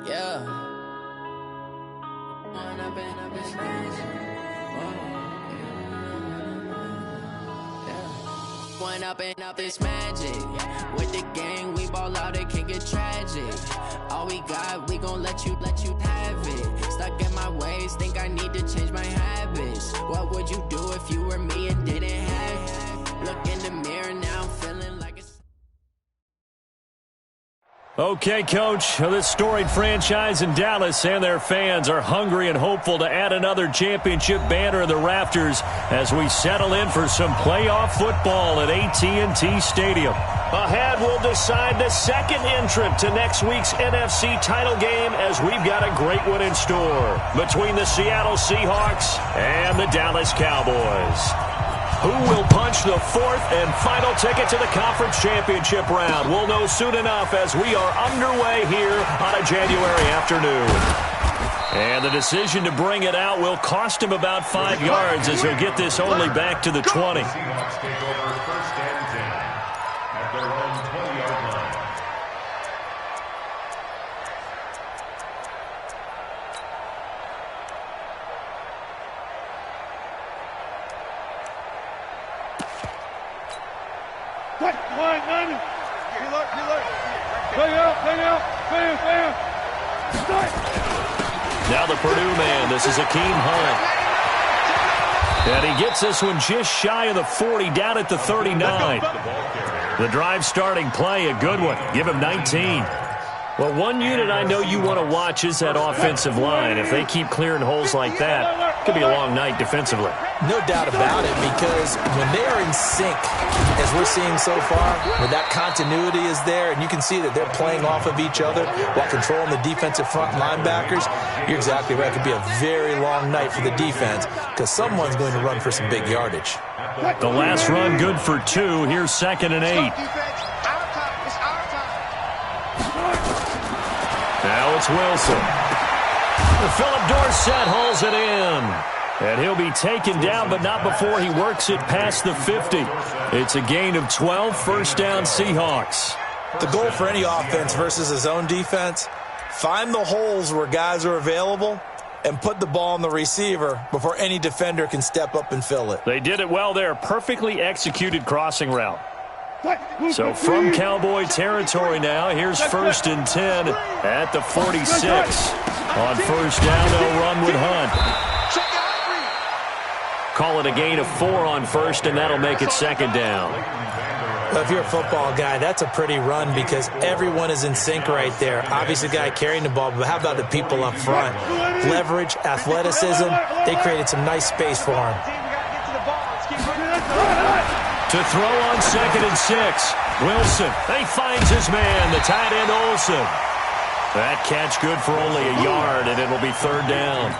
Yeah. One up and up is magic. With the gang, we ball out, it can get tragic. All we got, we gon' let you have it. Stuck in my ways, think I need to change my habits. What would you do if you were me and didn't have it? Look in the mirror, now I'm feeling like it's... Okay, Coach, this storied franchise in Dallas and their fans are hungry and hopeful to add another championship banner in the rafters as we settle in for some playoff football at AT&T Stadium. Ahead, we'll decide the second entrant to next week's NFC title game as we've got a great one in store between the Seattle Seahawks and the Dallas Cowboys. Who will punch the fourth and final ticket to the conference championship round? We'll know soon enough as we are underway here on a January afternoon. And the decision to bring it out will cost him about 5 yards as he'll get this only back to the 20. Now the Purdue man, this is Akeem Hunt. And he gets this one just shy of the 40, down at the 39. The drive starting play, a good one. Give him 19. Well, one unit I know you want to watch is that offensive line. If they keep clearing holes like that, it could be a long night defensively. No doubt about it, because when they are in sync, as we're seeing so far, where that continuity is there, and you can see that they're playing off of each other while controlling the defensive front linebackers, you're exactly right. It could be a very long night for the defense because someone's going to run for some big yardage. The last run good for 2. Here's 2nd and 8. Now it's Wilson. Philip Dorsett hauls it in. And he'll be taken down, but not before he works it past the 50. It's a gain of 12, first down Seahawks. The goal for any offense versus his own defense, find the holes where guys are available and put the ball on the receiver before any defender can step up and fill it. They did it well there. Perfectly executed crossing route. So from Cowboy territory now, here's 1st and 10 at the 46. On first down, they'll run with Hunt. Call it a gain of 4 on first, and that'll make it 2nd down. Well, if you're a football guy, that's a pretty run because everyone is in sync right there. Obviously, the guy carrying the ball, but how about the people up front? Leverage, athleticism, they created some nice space for him. To throw on 2nd and 6. Wilson, he finds his man, the tight end Olsen. That catch good for only a yard, and it'll be 3rd down.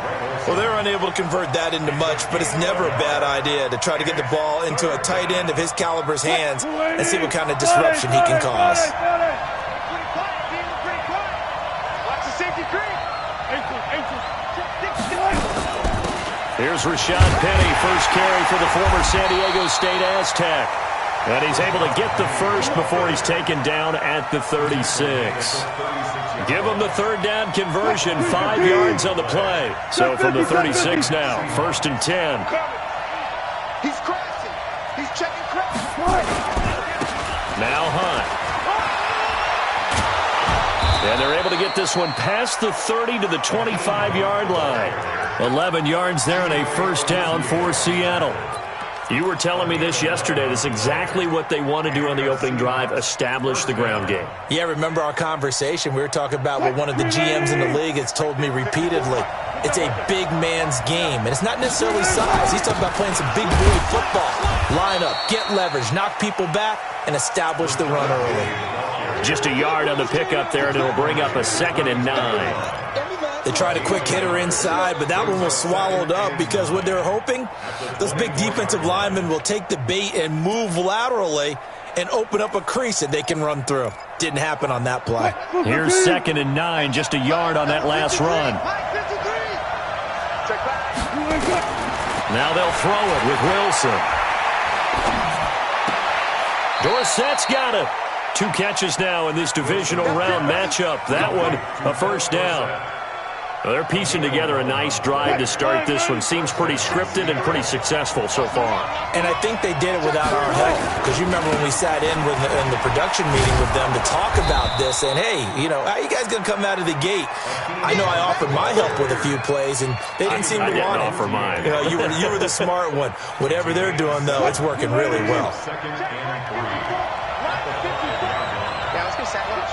Well, they're unable to convert that into much, but it's never a bad idea to try to get the ball into a tight end of his caliber's hands and see what kind of disruption he can cause. Here's Rashad Penny, first carry for the former San Diego State Aztec. And he's able to get the first before he's taken down at the 36. Give him the 3rd down conversion, 5 yards on the play. So from the 36 now, 1st and 10. He's crashing. He's checking crash. Now Hunt. And they're able to get this one past the 30 to the 25-yard line. 11 yards there and a first down for Seattle. You were telling me this yesterday. That's exactly what they want to do on the opening drive, establish the ground game. Yeah, remember our conversation? We were talking about what one of the GMs in the league has told me repeatedly. It's a big man's game, and it's not necessarily size. He's talking about playing some big boy football. Line up, get leverage, knock people back, and establish the run early. Just a yard on the pickup there, and it'll bring up a 2nd and 9. They tried a quick hitter inside, but that one was swallowed up because what they're hoping, those big defensive linemen will take the bait and move laterally and open up a crease that they can run through. Didn't happen on that play. Here's 2nd and 9, just a yard on that last run. Now they'll throw it with Wilson. Dorsett's got it. 2 catches now in this divisional round matchup. That one, a first down. Well, they're piecing together a nice drive to start this one. Seems pretty scripted and pretty successful so far. And I think they did it without our help. Because you remember when we sat in the production meeting with them to talk about this. And, hey, you know, how are you guys going to come out of the gate? I know I offered my help with a few plays, and they didn't seem to want it. I didn't offer mine. You know, you were the smart one. Whatever they're doing, though, it's working really well. Yeah, let's go sandwich.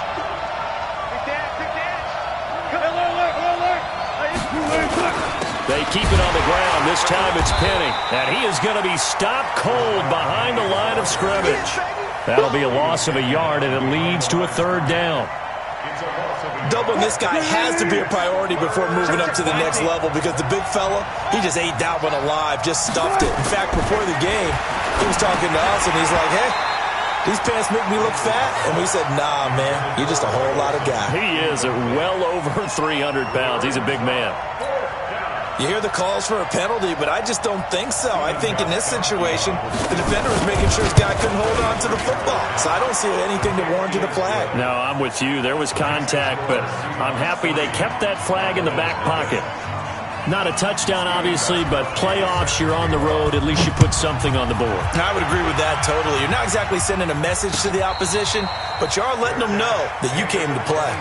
They keep it on the ground. This time it's Penny. And he is going to be stopped cold behind the line of scrimmage. That'll be a loss of a yard, and it leads to a third down. Doubling this guy has to be a priority before moving up to the next level because the big fella, he just ate that one alive, just stuffed it. In fact, before the game, he was talking to us, and he's like, hey, these pants make me look fat. And we said, nah, man, you're just a whole lot of guy. He is at well over 300 pounds. He's a big man. You hear the calls for a penalty, but I just don't think so. I think in this situation, the defender was making sure his guy couldn't hold on to the football. So I don't see anything to warrant the flag. No, I'm with you. There was contact, but I'm happy they kept that flag in the back pocket. Not a touchdown, obviously, but playoffs, you're on the road. At least you put something on the board. I would agree with that totally. You're not exactly sending a message to the opposition, but you are letting them know that you came to play.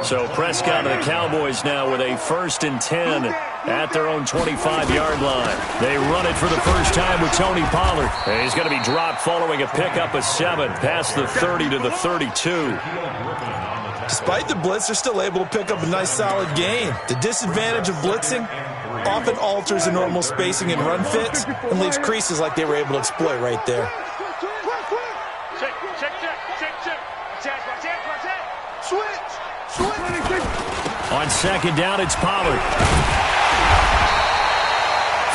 So Prescott and the Cowboys now with a 1st and 10 at their own 25-yard line. They run it for the first time with Tony Pollard. And he's going to be dropped following a pickup of 7 past the 30 to the 32. Despite the blitz, they're still able to pick up a nice solid gain. The disadvantage of blitzing often alters the normal spacing and run fits and leaves creases like they were able to exploit right there. On 2nd down, it's Pollard.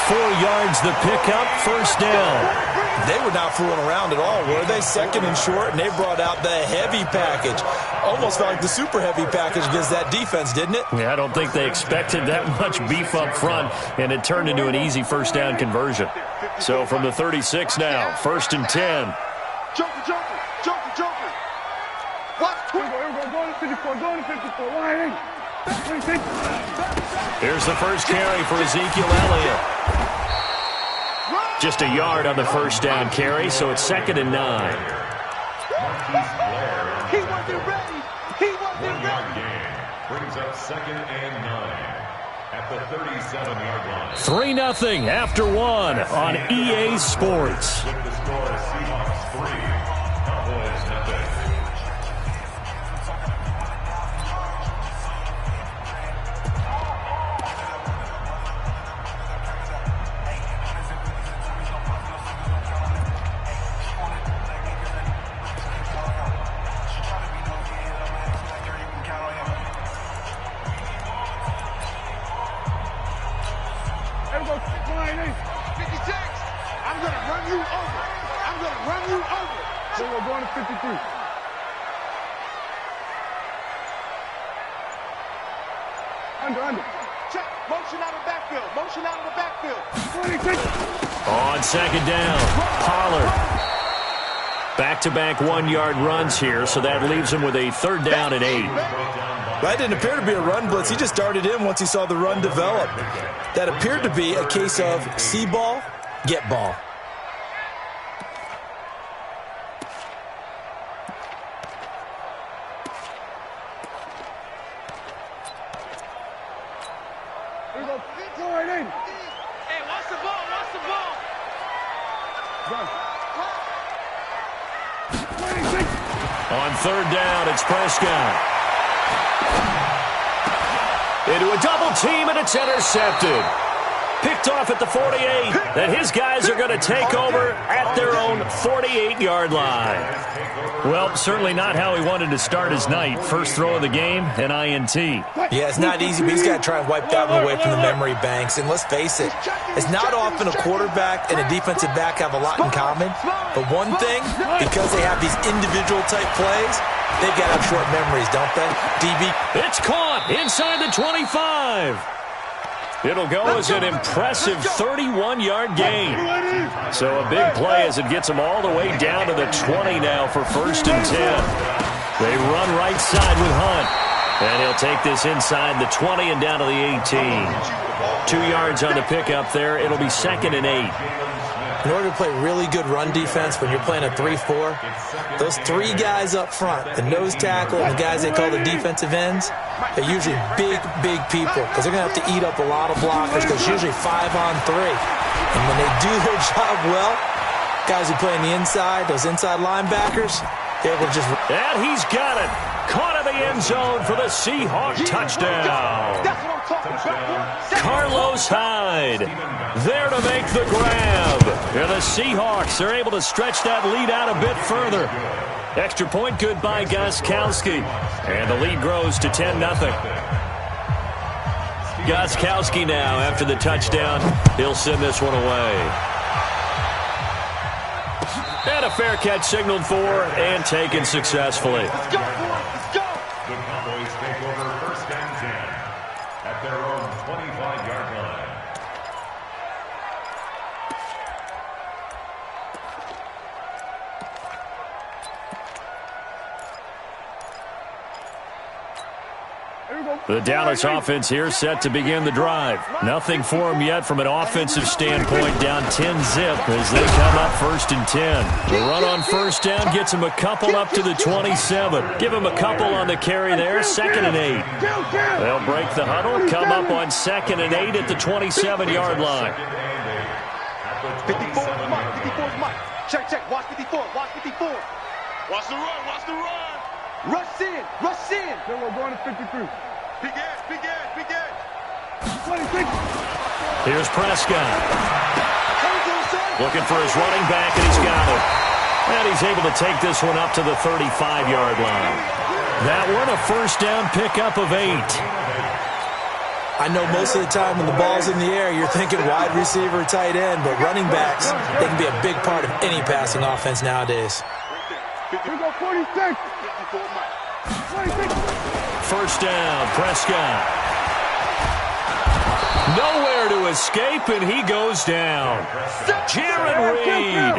4 yards the pickup, first down. They were not fooling around at all, were they? 2nd and short, and they brought out the heavy package. Almost felt like the super heavy package against that defense, didn't it? Yeah, I don't think they expected that much beef up front, and it turned into an easy first down conversion. So from the 36 now, 1st and 10. Joker. Watch, quick. Here's the first carry for Ezekiel Elliott. Just a yard on the first down carry, so it's 2nd and 9. He wasn't ready. Brings up 2nd and 9 at the 37-yard line. 3-0 after 1 on EA Sports. With the score, Seahawks 3, Cowboys nothing. On 2nd down, Pollard. Back-to-back 1-yard runs here, so that leaves him with a 3rd down and 8. That didn't appear to be a run blitz. He just darted in once he saw the run develop. That appeared to be a case of see ball, get ball. On 3rd down, it's Prescott. Into a double team, and it's intercepted. Picked off at the 48, and his guys are going to take over at their own 48-yard line. Well, certainly not how he wanted to start his night. First throw of the game, an INT. Yeah, it's not easy, but he's got to try and wipe that one away from the memory banks. And let's face it, it's not often a quarterback and a defensive back have a lot in common. But one thing, because they have these individual type plays, they've got to have short memories, don't they? DB. It's caught inside the 25. It'll go as an impressive 31-yard gain. So a big play as it gets them all the way down to the 20 now for 1st and 10. They run right side with Hunt. And he'll take this inside the 20 and down to the 18. 2 yards on the pickup there. It'll be 2nd and 8. In order to play really good run defense when you're playing a 3-4, those 3 guys up front, the nose tackle and the guys they call the defensive ends, they're usually big, big people because they're going to have to eat up a lot of blockers because it's usually 5-on-3. And when they do their job well, guys who play on the inside, those inside linebackers, they will just... And he's got it. Caught in the end zone for the Seahawk touchdown. Carlos Hyde there to make the grab. And the Seahawks are able to stretch that lead out a bit further. Extra point good by Gostkowski. And the lead grows to 10-0. Gostkowski now after the touchdown. He'll send this one away. And a fair catch signaled for and taken successfully. Let's go, let's go. The Cowboys take over 1st and 10 at their own 25-yard line. The Dallas offense here set to begin the drive. Nothing for them yet from an offensive standpoint, down 10-zip as they come up 1st and 10. The run on 1st down gets them a couple up to the 27. Give them a couple on the carry there, 2nd and 8. They'll break the huddle, come up on 2nd and 8 at the 27-yard line. 54 is Mike, 54 is Mike. Check, check, watch 54, watch 54. Watch the run, watch the run. Rush in, rush in. Then we're going to 53. Big edge, big edge, big edge. 26. Here's Prescott. Looking for his running back, and he's got it. And he's able to take this one up to the 35-yard line. That one a 1st down pickup of 8. I know most of the time when the ball's in the air, you're thinking wide receiver, tight end, but running backs, they can be a big part of any passing offense nowadays. Here we go, 46. 54, Mike. 26. 1st down, Prescott. Nowhere to escape, and he goes down. Jaron Reed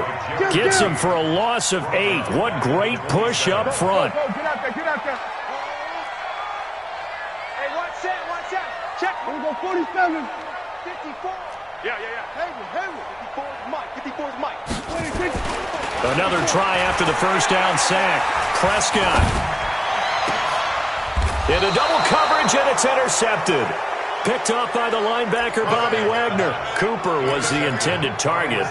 gets him for a loss of 8. What great push up front. Get out there, get out there. Hey, watch out, watch out. Check. Here we go, 47. 54. Yeah. Haywood. 54 is Mike, 54 is Mike. 26. Another try after the 1st down sack. Prescott. Into double coverage, and it's intercepted. Picked off by the linebacker, Bobby Wagner. Cooper was the intended target.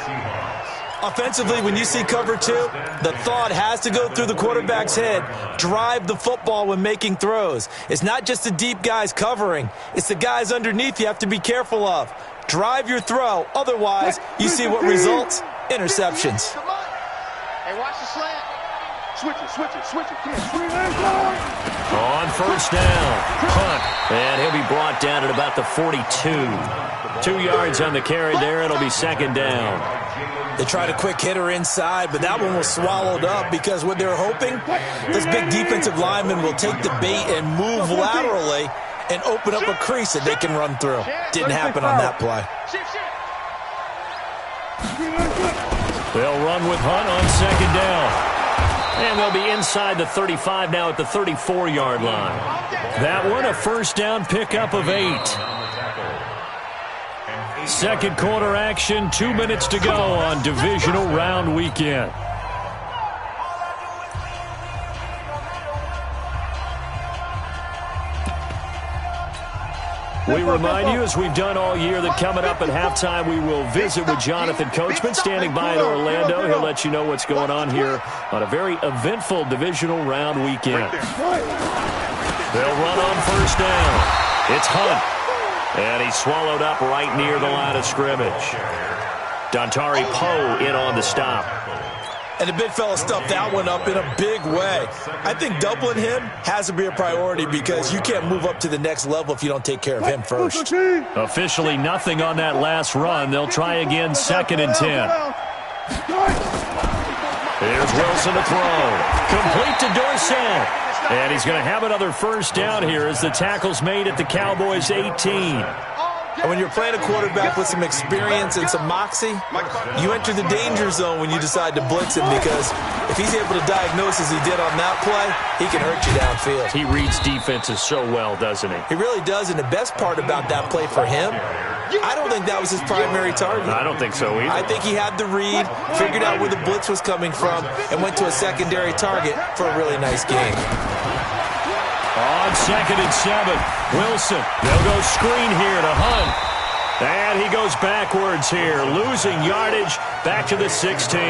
Offensively, when you see cover 2, the thought has to go through the quarterback's head. Drive the football when making throws. It's not just the deep guys covering. It's the guys underneath you have to be careful of. Drive your throw. Otherwise, you see what results? Interceptions. Hey, watch the slant. Switch it. Come here. On 1st down, Hunt, and he'll be brought down at about the 42. 2 yards on the carry there. It'll be 2nd down. They tried a quick hitter inside, but that one was swallowed up because what they're hoping, this big defensive lineman will take the bait and move laterally and open up a crease that they can run through. Didn't happen on that play. They'll run with Hunt on 2nd down. And they'll be inside the 35 now at the 34-yard line. That one a 1st down pickup of 8. 2nd quarter action, 2 minutes to go on divisional round weekend. We remind you, as we've done all year, that coming up at halftime, we will visit with Jonathan Coachman, standing by in Orlando. He'll let you know what's going on here on a very eventful divisional round weekend. They'll run on 1st down. It's Hunt. And he's swallowed up right near the line of scrimmage. Dontari Poe in on the stop. And the big fella stuffed that one up in a big way. I think doubling him has to be a priority because you can't move up to the next level if you don't take care of him first. Officially nothing on that last run. They'll try again, 2nd and 10. Here's Wilson to throw. Complete to Dorsett. And he's going to have another 1st down here as the tackle's made at the Cowboys' 18. And when you're playing a quarterback with some experience and some moxie, you enter the danger zone when you decide to blitz him, because if he's able to diagnose as he did on that play, he can hurt you downfield. He reads defenses so well, doesn't he? He really does, and the best part about that play for him, I don't think that was his primary target. I don't think so either. I think he had the read, figured out where the blitz was coming from, and went to a secondary target for a really nice game. On 2nd and 7, Wilson. They'll go screen here to Hunt. And he goes backwards here, losing yardage back to the 16.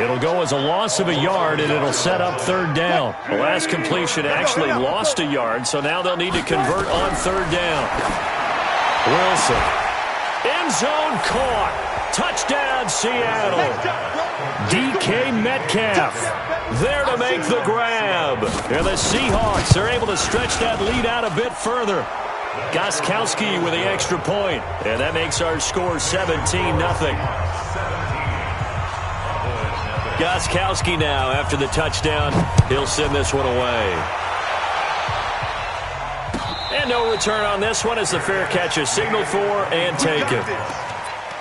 It'll go as a loss of a yard, and it'll set up 3rd down. The last completion actually lost a yard, so now they'll need to convert on 3rd down. Wilson. End zone caught. Touchdown, Seattle. DK Metcalf there to make the grab. And the Seahawks are able to stretch that lead out a bit further. Gostkowski with the extra point. And that makes our score 17-0. Gostkowski now after the touchdown. He'll send this one away. And no return on this one as the fair catch is signaled for and taken.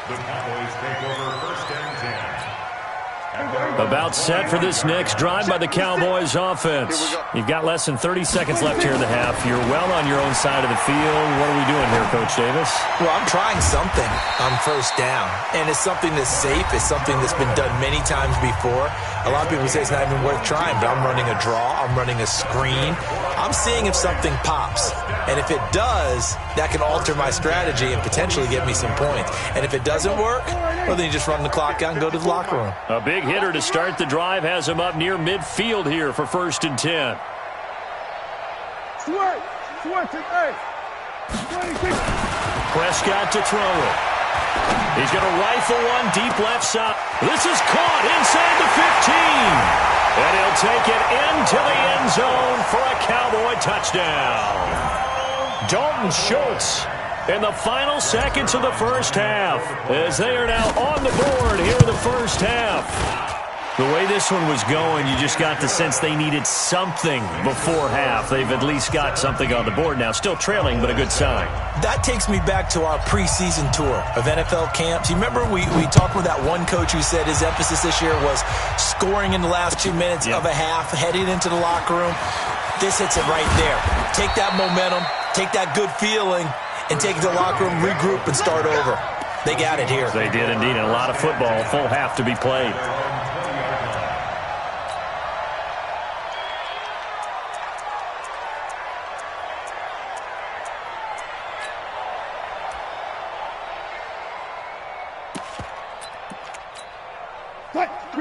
The Cowboys take over 1st and 10. About set for this next drive by the Cowboys offense. You've got less than 30 seconds left here in the half. You're well on your own side of the field. What are we doing here, Coach Davis? Well, I'm trying something on 1st down, and it's something that's safe. It's something that's been done many times before. A lot of people say it's not even worth trying, but I'm running a draw. I'm running a screen. I'm seeing if something pops. And if it does, that can alter my strategy and potentially get me some points. And if it doesn't work, well, then you just run the clock out and go to the locker room. A big hitter to start the drive has him up near midfield here for 1st and 10. Prescott to throw it. He's going to rifle one deep left side. This is caught inside the 15. And he'll take it into the end zone for a Cowboy touchdown. Dalton Schultz in the final seconds of the 1st half as they are now on the board here in the 1st half. The way this one was going, you just got the sense they needed something before half. They've at least got something on the board now. Still trailing, but a good sign. That takes me back to our preseason tour of NFL camps. You remember we talked with that one coach who said his emphasis this year was scoring in the last 2 minutes of a half, heading into the locker room. This hits it right there. Take that momentum, take that good feeling, and take it to the locker room, regroup, and start over. They got it here. They did indeed. And a lot of football, full half to be played.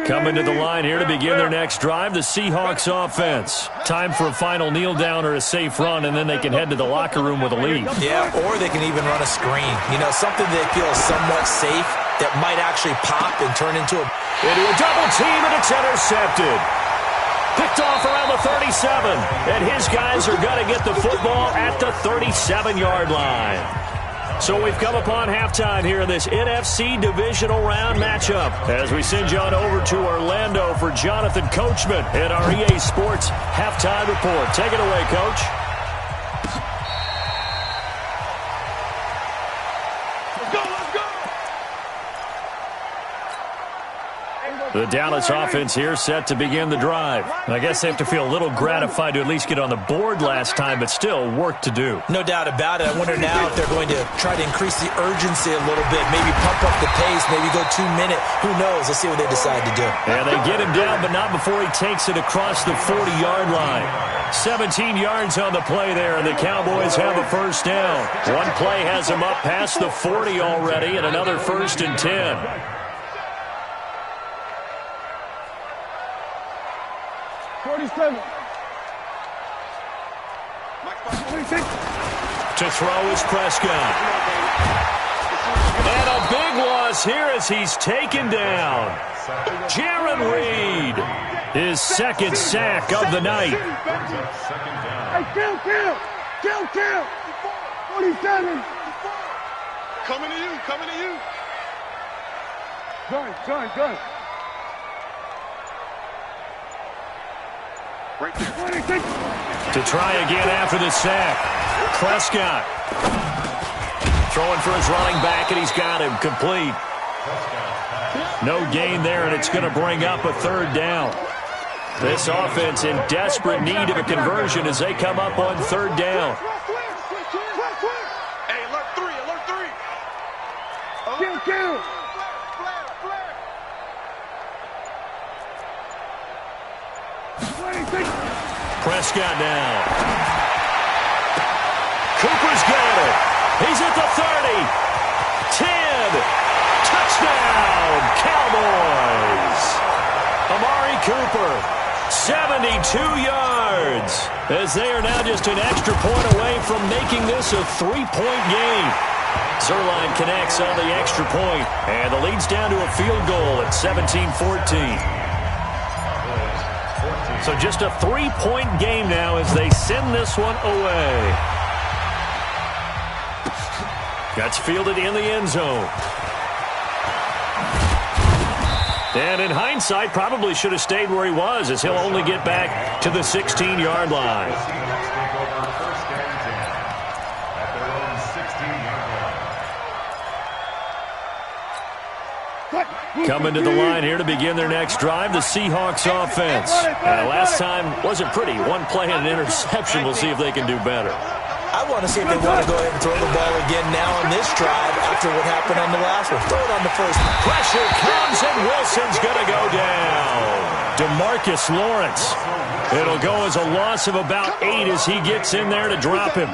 Coming to the line here to begin their next drive, the Seahawks offense. Time for a final kneel down or a safe run, and then they can head to the locker room with a lead. Yeah, or they can even run a screen. You know, something they feel is somewhat safe that might actually pop and turn into a double team, and it's intercepted. Picked off around the 37, and his guys are going to get the football at the 37-yard line. So we've come upon halftime here in this NFC Divisional Round matchup as we send you on over to Orlando for Jonathan Coachman in our EA Sports Halftime Report. Take it away, Coach. The Dallas offense here set to begin the drive. I guess they have to feel a little gratified to at least get on the board last time, but still work to do. No doubt about it. I wonder now if they're going to try to increase the urgency a little bit, maybe pump up the pace, maybe go 2 minute. Who knows? Let's see what they decide to do. And they get him down, but not before he takes it across the 40-yard line. 17 yards on the play there, and the Cowboys have a 1st down. One play has them up past the 40 already, and another 1st and 10. 47. To throw is Prescott. And a big loss here as he's taken down. Jaron Reed, his 2nd sack of the night. Hey, kill. 47. Coming to you. Gun. Right there. To try again after the sack. Prescott. Throwing for his running back, and he's got him complete. No gain there, and it's going to bring up a third down. This offense in desperate need of a conversion as they come up on third down. Hey, alert three, alert three. Kill. Prescott down. Cooper's got it. He's at the 30. 10. Touchdown, Cowboys. Amari Cooper, 72 yards, as they are now just an extra point away from making this a 3-point game. Zerline connects on the extra point, and the lead's down to a field goal at 17-14. So just a 3-point game now as they send this one away. That's fielded in the end zone. And in hindsight, probably should have stayed where he was, as he'll only get back to the 16-yard line. Coming to the line here to begin their next drive, the Seahawks offense. Last time wasn't pretty. One play and an interception. We'll see if they can do better. I want to see if they want to go ahead and throw the ball again now on this drive after what happened on the last one. Throw it on the first one. Pressure comes, and Wilson's going to go down. DeMarcus Lawrence. It'll go as a loss of about 8 as he gets in there to drop him.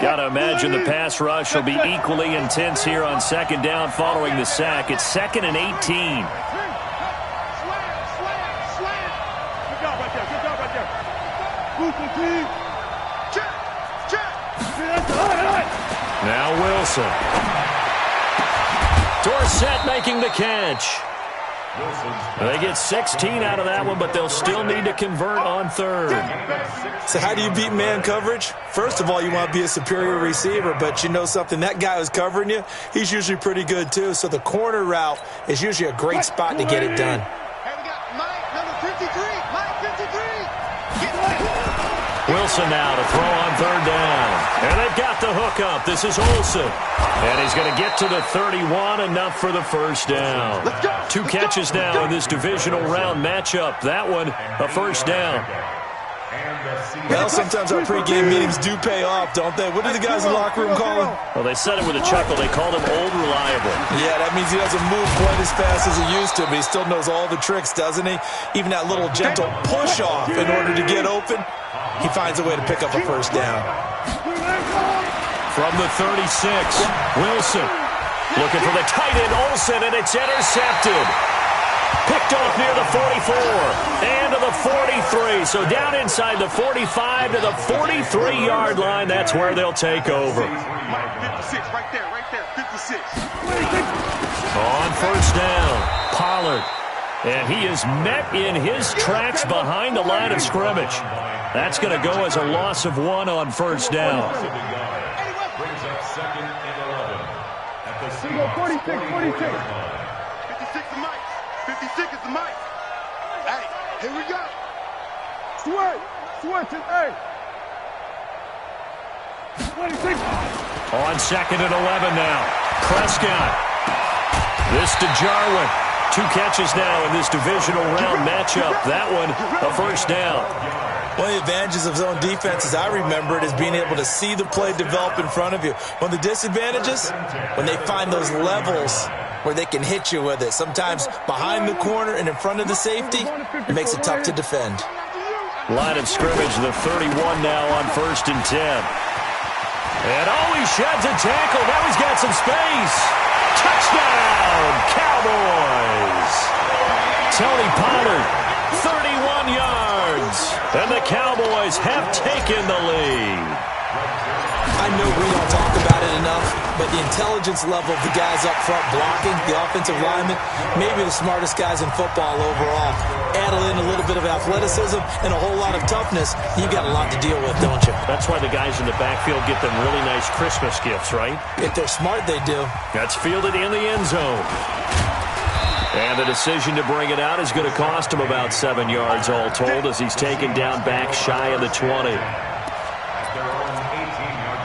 Got to imagine the pass rush will be equally intense here on second down following the sack. It's 2nd and 18. Good job right there. Now Wilson. Dorsett making the catch. They get 16 out of that one, but they'll still need to convert on third. So how do you beat man coverage? First of all, you want to be a superior receiver, but you know something, that guy who's covering you, he's usually pretty good too. So the corner route is usually a great spot to get it done. Hey, we got Mike, number 53. Mike, 53. Wilson now to throw on third down. And they've got the hook up. This is Olsen. And he's going to get to the 31, enough for the first down. 2 catches now in this divisional round matchup. That one, a first down. Well, sometimes our pregame meetings do pay off, don't they? What do the guys in the locker room call him? Well, they said it with a chuckle. They called him Old Reliable. Yeah, that means he doesn't move quite as fast as he used to, but he still knows all the tricks, doesn't he? Even that little gentle push-off in order to get open, he finds a way to pick up a first down. From the 36, Wilson looking for the tight end, Olsen, and it's intercepted. Picked off near the 44 and to the 43. So down inside the 45 to the 43-yard line. That's where they'll take over. 56, right there, 56. On first down, Pollard. And he is met in his tracks behind the line of scrimmage. That's going to go as a loss of 1 on first down. Brings up 2nd and 11 at the 46. 56 is Mike. 56 is the Mike. Hey, here we go. Switch it, hey. 26. On 2nd and 11 now. Prescott. This to Jarwin. 2 catches now in this divisional round matchup. That one, a first down. One of the advantages of zone defense, as I remember it, is being able to see the play develop in front of you. One of the disadvantages, when they find those levels where they can hit you with it. Sometimes behind the corner and in front of the safety, it makes it tough to defend. Line of scrimmage, the 31 now on 1st and 10. And he sheds a tackle. Now he's got some space. Touchdown, Cowboys. Tony Pollard, 31 yards. And the Cowboys have taken the lead. I know we don't talk about it enough, but the intelligence level of the guys up front blocking, the offensive linemen, maybe the smartest guys in football overall. Add in a little bit of athleticism and a whole lot of toughness, you've got a lot to deal with, don't you? That's why the guys in the backfield get them really nice Christmas gifts, right? If they're smart, they do. That's fielded in the end zone. And the decision to bring it out is going to cost him about 7 yards all told as he's taken down back shy of the 20. At their own 18-yard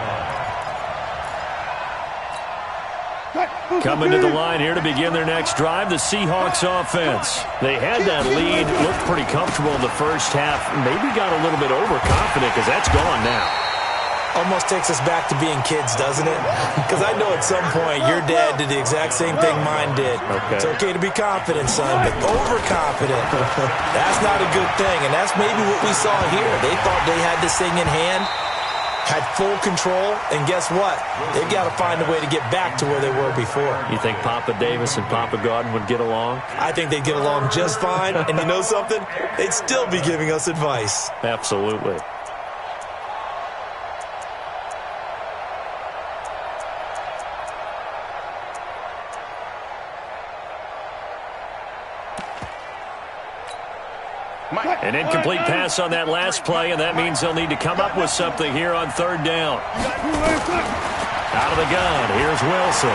line. Coming to the line here to begin their next drive, the Seahawks offense. They had that lead, looked pretty comfortable in the first half, maybe got a little bit overconfident because that's gone now. Almost takes us back to being kids, doesn't it? Because I know at some point your dad did the exact same thing mine did. Okay. It's okay to be confident, son, but overconfident, that's not a good thing. And that's maybe what we saw here. They thought they had this thing in hand, had full control, and guess what? They've got to find a way to get back to where they were before. You think Papa Davis and Papa Godwin would get along? I think they'd get along just fine. And you know something? They'd still be giving us advice. Absolutely. An incomplete pass on that last play, and that means they'll need to come up with something here on third down. Out of the gun, here's Wilson.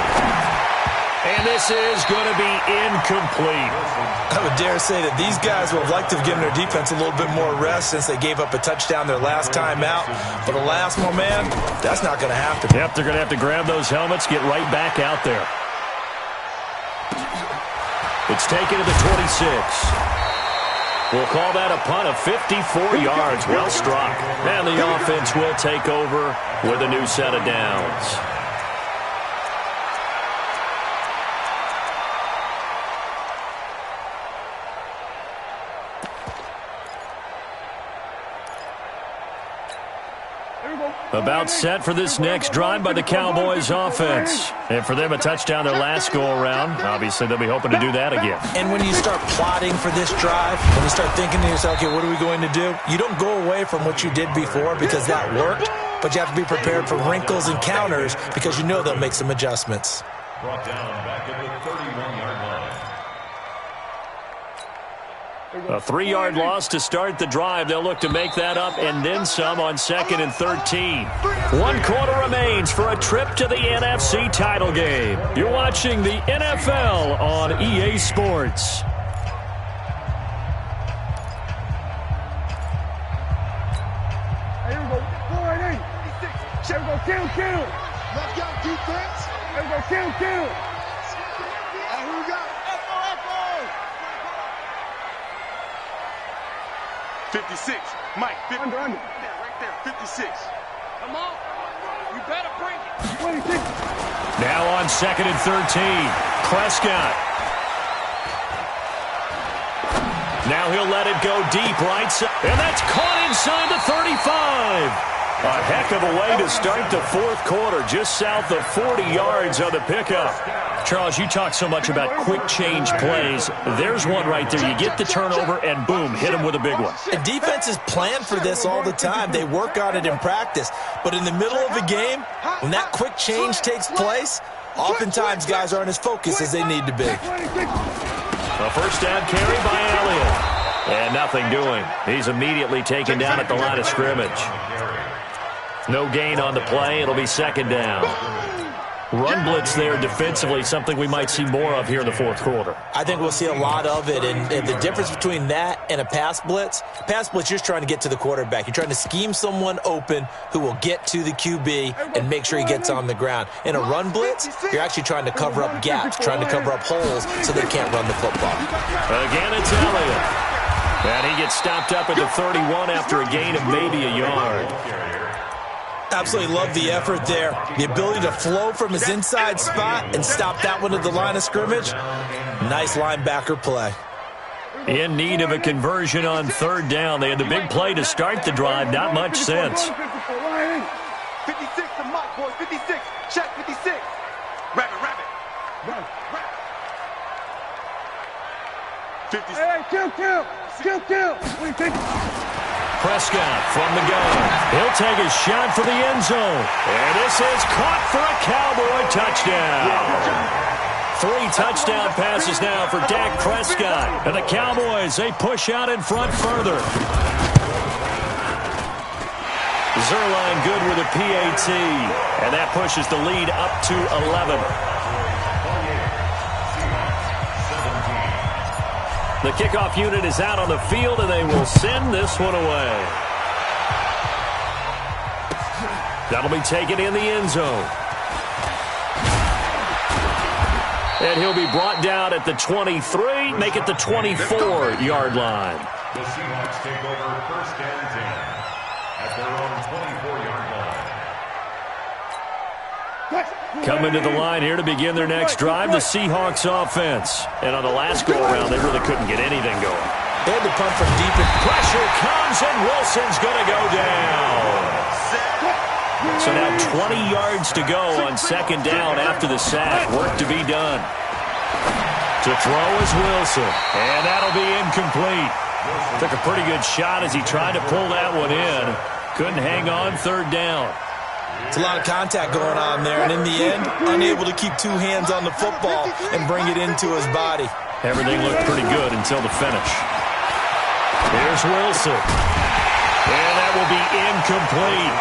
And this is going to be incomplete. I would dare say that these guys would have liked to have given their defense a little bit more rest since they gave up a touchdown their last time out. But alas, my man, that's not going to happen. Yep, they're going to have to grab those helmets, get right back out there. It's taken to the 26. We'll call that a punt of 54 yards. Well struck. And the offense will take over with a new set of downs. About set for this next drive by the Cowboys offense. And for them, a touchdown their last go-around. Obviously, they'll be hoping to do that again. And when you start plotting for this drive, when you start thinking to yourself, okay, what are we going to do? You don't go away from what you did before because that worked, but you have to be prepared for wrinkles and counters because you know they'll make some adjustments. Brought down back at the 31-yard line. A 3-yard loss to start the drive. They'll look to make that up and then some on 2nd and 13. 1 quarter remains for a trip to the NFC title game. You're watching the NFL on EA Sports. Here we go. 4-8. Here we go. Kill. Let's go, defense. Here we go. Kill. Hey, who we got? Echo. 56. Mike, 50. Under. Right there, 56. Come on. You better bring it. 26. Now on 2nd and 13. Prescott. Now he'll let it go deep right side. And that's caught inside the 35. A heck of a way to start the fourth quarter, just south of 40 yards on the pickup. Charles, you talk so much about quick change plays. There's one right there. You get the turnover, and boom, hit him with a big one. And defenses plan for this all the time. They work on it in practice. But in the middle of a game, when that quick change takes place, oftentimes guys aren't as focused as they need to be. A first down carry by Elliott. And nothing doing. He's immediately taken down at the line of scrimmage. No gain on the play. It'll be 2nd down. Run blitz there defensively, something we might see more of here in the fourth quarter. I think we'll see a lot of it, and the difference between that and a pass blitz, you're just trying to get to the quarterback. You're trying to scheme someone open who will get to the QB and make sure he gets on the ground. In a run blitz, you're actually trying to cover up gaps, trying to cover up holes so they can't run the football. Again, it's Elliott. And he gets stopped up at the 31 after a gain of maybe a yard. Absolutely love the effort there. The ability to flow from his inside spot and stop that one at the line of scrimmage. Nice linebacker play. In need of a conversion on 3rd down. They had the big play to start the drive. Not much sense. 56 to Mike, boys. 56. Check 56. Rabbit. 56. Hey, kill. What do you think? Prescott from the gun. He'll take a shot for the end zone. And this is caught for a Cowboy touchdown. 3 touchdown passes now for Dak Prescott. And the Cowboys, they push out in front further. Zerline good with a PAT. And that pushes the lead up to 11. The kickoff unit is out on the field, and they will send this one away. That'll be taken in the end zone. And he'll be brought down at the 23, make it the 24-yard line. The Seahawks take over first and 10 at their own 24-yard line. Coming to the line here to begin their next drive, the Seahawks offense. And on the last go-around, they really couldn't get anything going. They had to punt from deep, and Pressure comes, and Wilson's going to go down. So now 20 yards to go on second down after the sack. Work to be done. To throw is Wilson, and that'll be incomplete. Took a pretty good shot as he tried to pull that one in. Couldn't hang on third down. it's a lot of contact going on there, and in the end, unable to keep two hands on the football and bring it into his body. Everything looked pretty good until the finish. Here's Wilson. And that will be incomplete.